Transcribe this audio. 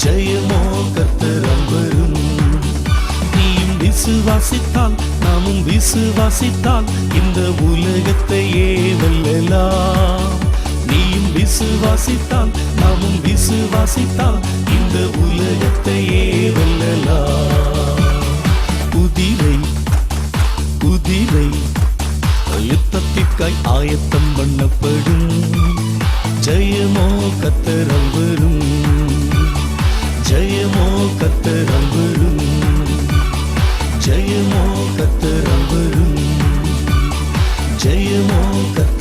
ஜெயமோ கர்த்தரால் வரும். நீயும் விசுவாசித்தால் நாமும் விசுவாசித்தால் இந்த உலகத்தையே வெல்லலாம். நீயும் விசுவாசித்தால் நாமும் விசுவாசித்தால் இந்த உலகத்தையே வெல்லலாம். குதிரை குதிரை யுத்தத்திற்காய் ஆயத்தம் பண்ணப்படும். ஜெயமோ கர்த்தரால் வரும். ஜெயமோ கர்த்தரால் வரும். ஜெயமோ கர்த்தரால் வரும். ஜெயமோ கர்த்தரால்